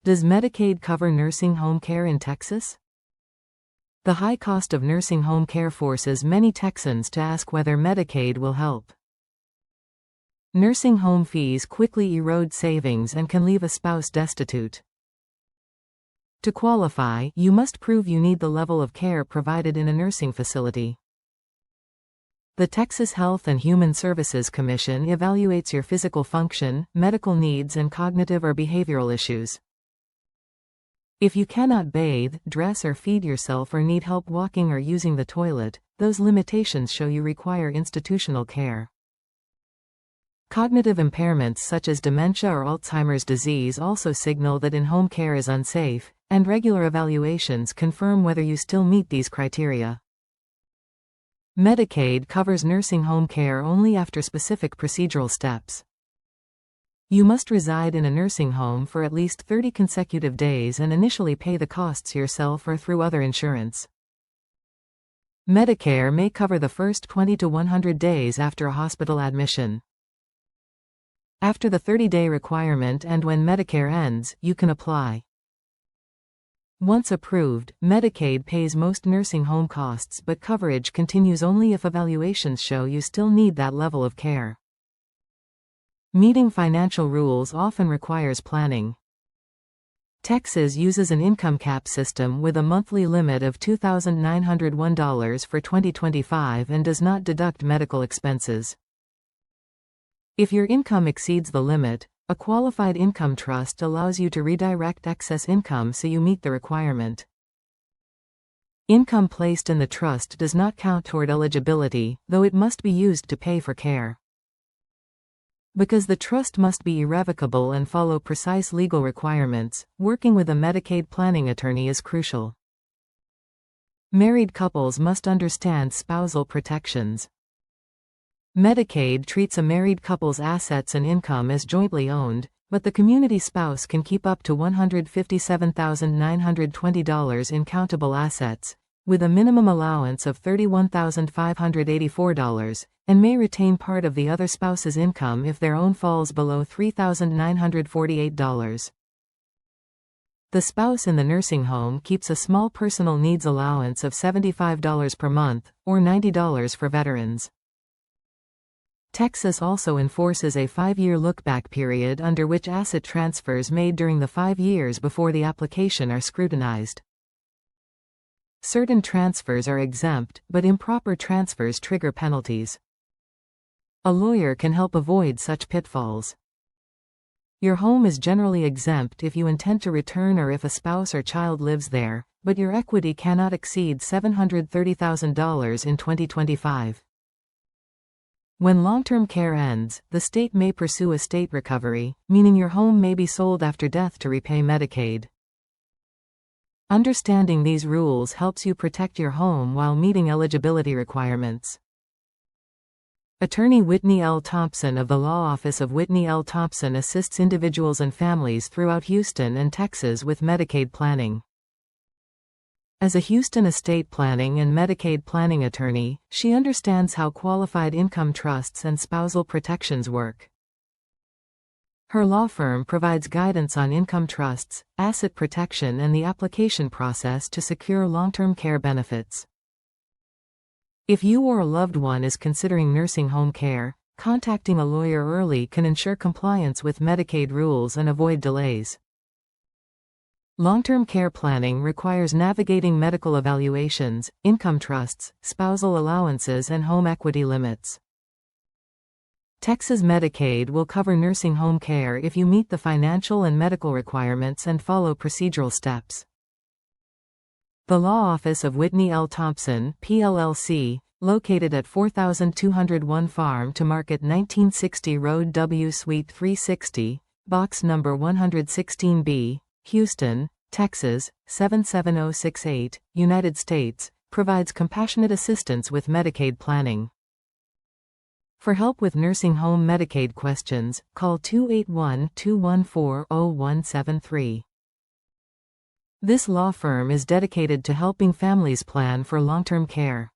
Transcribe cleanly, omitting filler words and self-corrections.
Does Medicaid cover nursing home care in Texas? The high cost of nursing home care forces many Texans to ask whether Medicaid will help. Nursing home fees quickly erode savings and can leave a spouse destitute. To qualify, you must prove you need the level of care provided in a nursing facility. The Texas Health and Human Services Commission evaluates your physical function, medical needs, and cognitive or behavioral issues. If you cannot bathe, dress, or feed yourself, or need help walking or using the toilet, those limitations show you require institutional care. Cognitive impairments such as dementia or Alzheimer's disease also signal that in-home care is unsafe, and regular evaluations confirm whether you still meet these criteria. Medicaid covers nursing home care only after specific procedural steps. You must reside in a nursing home for at least 30 consecutive days and initially pay the costs yourself or through other insurance. Medicare may cover the first 20 to 100 days after a hospital admission. After the 30-day requirement and when Medicare ends, you can apply. Once approved, Medicaid pays most nursing home costs, but coverage continues only if evaluations show you still need that level of care. Meeting financial rules often requires planning. Texas uses an income cap system with a monthly limit of $2,901 for 2025 and does not deduct medical expenses. If your income exceeds the limit, a qualified income trust allows you to redirect excess income so you meet the requirement. Income placed in the trust does not count toward eligibility, though it must be used to pay for care. Because the trust must be irrevocable and follow precise legal requirements, working with a Medicaid planning attorney is crucial. Married couples must understand spousal protections. Medicaid treats a married couple's assets and income as jointly owned, but the community spouse can keep up to $157,920 in countable assets, with a minimum allowance of $31,584, and may retain part of the other spouse's income if their own falls below $3,948. The spouse in the nursing home keeps a small personal needs allowance of $75 per month, or $90 for veterans. Texas also enforces a 5-year look-back period under which asset transfers made during the 5 years before the application are scrutinized. Certain transfers are exempt, but improper transfers trigger penalties. A lawyer can help avoid such pitfalls. Your home is generally exempt if you intend to return or if a spouse or child lives there, but your equity cannot exceed $730,000 in 2025. When long-term care ends, the state may pursue estate recovery, meaning your home may be sold after death to repay Medicaid. Understanding these rules helps you protect your home while meeting eligibility requirements. Attorney Whitney L. Thompson of the Law Office of Whitney L. Thompson assists individuals and families throughout Houston and Texas with Medicaid planning. As a Houston estate planning and Medicaid planning attorney, she understands how qualified income trusts and spousal protections work. Her law firm provides guidance on income trusts, asset protection, and the application process to secure long-term care benefits. If you or a loved one is considering nursing home care, contacting a lawyer early can ensure compliance with Medicaid rules and avoid delays. Long-term care planning requires navigating medical evaluations, income trusts, spousal allowances, and home equity limits. Texas Medicaid will cover nursing home care if you meet the financial and medical requirements and follow procedural steps. The Law Office of Whitney L. Thompson, PLLC, located at 4201 Farm to Market 1960 Road W Suite 360, Box number 116B, Houston, Texas, 77068, United States, provides compassionate assistance with Medicaid planning. For help with nursing home Medicaid questions, call 281-214-0173. This law firm is dedicated to helping families plan for long-term care.